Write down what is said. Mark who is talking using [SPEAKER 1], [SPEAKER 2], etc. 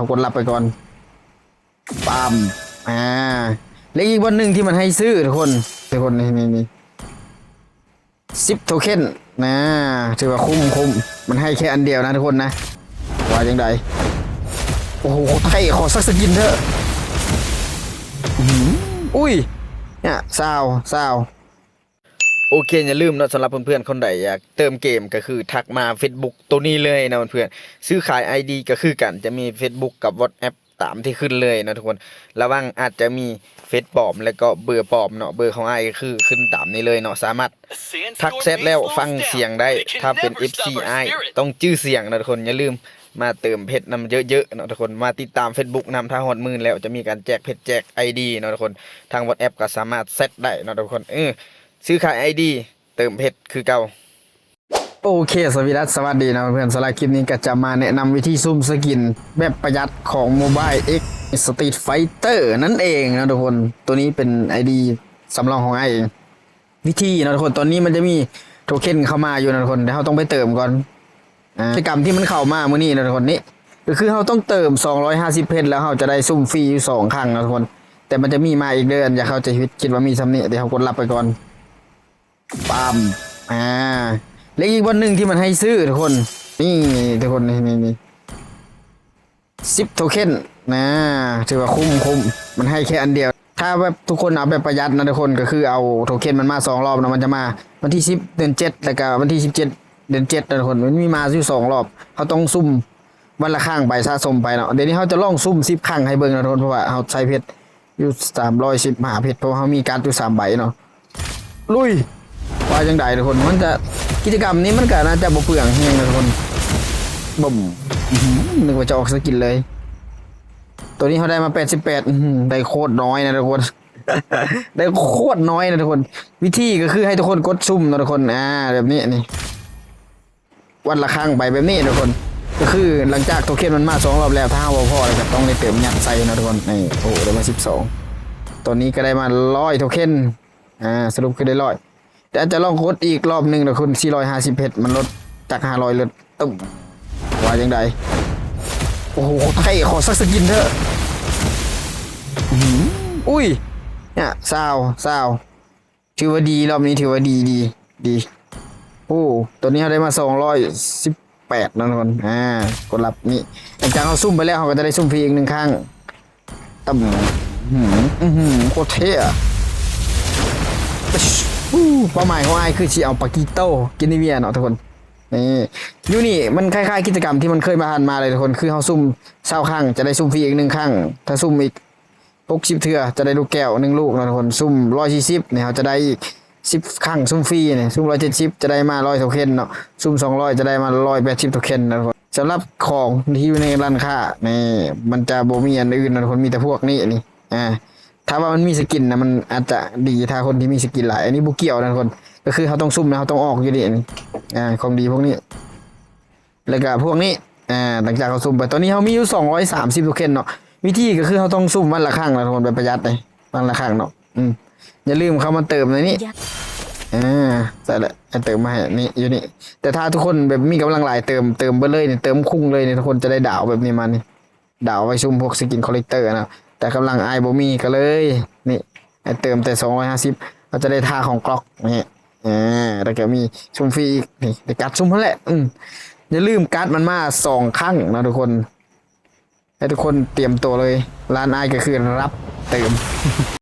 [SPEAKER 1] เอากดรับไปก่อนปั๊มแล้วอีกวันหนึ่งที่มันให้ซื้อทุกคนนี่10 โทเค็นนะถือว่าคุ้มมันให้แค่อันเดียวนะทุกคนนะว่าอย่างไรโอ้โหไทยขอสักสกินเถอะอุ้ยเนี่ยซาวโอเคอย่าลืมนะสำหรับเพื่อนๆคนใดอยากเติมเกมก็คือทักมา Facebook ตัวนี้เลยนะเพื่อนๆซื้อขาย ID ก็คือกันจะมี Facebook กับ WhatsApp ตามที่ขึ้นเลยนะทุกคนระวังอาจจะมีเฟซปลอมแล้วก็เบอร์ปลอมเนาะเบอร์ของไอคือขึ้นตามนี้เลยเนาะสามารถทักเซตแล้วฟังเสียงได้ถ้าเป็น FCI ต้องจื้อเสียงนะทุกคนอย่าลืมมาเติมเพชรนำเยอะๆเนาะทุกคนมาติดตาม Facebook นำถ้าฮอดมือแล้วจะมีการแจกเพชรแจก ID เนาะทุกคนทาง WhatsApp ก็สามารถเซตได้เนาะทุกคนซื้อขาย ID เติมเพชรคือเก่าโอเคสวัสดีนะเพื่อนสำหรับคลิปนี้ก็จะมาแนะนำวิธีซุ่มสกินแบบประหยัดของ Mobile X Street Fighter นั่นเองนะทุกคนตัวนี้เป็น ID สำรองของไอเองวิธีนะทุกคนตอนนี้มันจะมีโทเค็นเข้ามาอยู่นะทุกคนแต่เราต้องไปเติมก่อนกิจกรรมที่มันเข้ามาเมื่อนี้นะทุกคนนี้ก็คือเราต้องเติม250เพชรแล้วเราจะได้ซุ่มฟรีอยู่2ครั้งนะทุกคนแต่มันจะมีมาอีกเดือนอย่าเข้าใจผิดคิดว่ามีซ้ำนี่เดี๋ยวเรากดรับไปก่อนปั๊มแล้วอีกวันหนึ่งที่มันให้ซื้อทุกคนนี่ทุกคนนี่10 โทเค็นนะถือว่าคุ้มมันให้แค่อันเดียวถ้าแบบทุกคนเอาแบบประหยัดนะทุกคนก็คือเอาโทเค็นมันมา2 รอบนะมันจะมาวันที่10 เดือน 7แล้วก็วันที่17 เดือน 7นะทุกคนมันมีมาอยู่2 รอบเขาต้องซุ่มวันละครั้งไปสะสมไปเนาะเดี๋ยวนี้เขาจะลองซุ่ม10 ครั้งให้เบิ่งนะทุกคนเพราะว่าเขาใช้เพชรอยู่315เพชรเพราะเขามีการ์ดอยู่3 ใบเนาะลุยว่าจังใดทุกคนมันจะกิจกรรมนี้มันก็น่าจะบ่เปลืองเฮงนะทุกคนบ่มนึกว่าจะออกสกินเลยตัวนี้เขาได้มา88ได้โคตรน้อยนะทุกคน ได้โคตรน้อยนะทุกคนวิธีก็คือให้ทุกคนกดซุ่มนะทุกคนแบบนี้นี่วันละครั้งไปแบบนี้ทุกคนก็คือหลังจากโทเค็นมันมา2 รอบแล้วถ้าเราพอแล้วก็ต้องได้เติมยัดใส่นะทุกคนนี่โอ้ได้มา12ตัวนี้ก็ได้มา100โทเค็นสรุปคือได้100แต่อาจจะลองกดอีกรอบนึงนะคุณ450เพชรมันลดจาก500ลดตึ้มว่าจังไดโอ้โหไทยขอสักสกินเถอะอุ้ยเนี่ยซาวถือว่าดีรอบนี้ถือว่าดีโอ้ตัวนี้เขาได้มา218นะทุกคนกดรับนี่หลังจากเขาซุ่มไปแล้วเขาก็จะได้ซุ่มฟรีอีก1 ครั้งตั้มโคตรเท่เป้าหมายของไอคือจะเอาปากิโต้กินนิเวียเนาะทุกคนนี่มันคล้ายๆกิจกรรมที่มันเคยผ่านมาเลยทุกคนคือเขาซุ่ม20 ครั้งจะได้ซุ่มฟรีอีก1 ครั้งถ้าซุ่มอีก60 เทื่อจะได้ลูกแก้ว1 ลูกนะทุกคนซุ่ม140เนี่ยเขาจะได้อีก10 ครั้งซุ่มฟรีเนี่ยซุ่ม170จะได้มา100 โทเค็นเนาะซุ่ม200จะได้มา180 โทเค็นนะทุกคนสำหรับของที่อยู่ในร้านค้านี่มันจะบ่มีอันอื่นนะทุกคนมีแต่พวกนี้นี่ถ้าว่ามันมีสกินนะมันอาจจะดีถ้าคนที่มีสกินหลายอันนี้บุเกี่ยวนะทุกคนก็คือเขาต้องซุ่มนะเขาต้องออกอยู่ดีของดีพวกนี้แล้วก็พวกนี้หลังจากเขาซุ่มไปตอนนี้เขามีอยู่230 โทเค็นเนาะวิธีก็คือเขาต้องซุ่มวันละครั้งนะทุกคนแบบประหยัดเลยวันละครั้งเนาะอย่าลืมเขามาเติมในนี้ใส่ละเติมมาให้นี่อยู่นี่แต่ถ้าทุกคนแบบมีกำลังหลายเติมไปเลยเนี่ยเติมคุ้งเลยเนี่ยทุกคนจะได้ดาวแบบนี้มานี่ดาวไว้ซุ่มพวกสกินคอลเลกเตอร์นะแต่กำลังไอบ่มีก็เลยนี่เติมแต่250เราจะได้ท่าของกล็อกนี่แล้วก็มีซุ่มฟรีอีกนี่ได้การ์ดซุ่มนั่นแหละอย่าลืมการ์ดมันมา2 ครั้งนะทุกคนให้ทุกคนเตรียมตัวเลยร้านไอก็คือรับเติม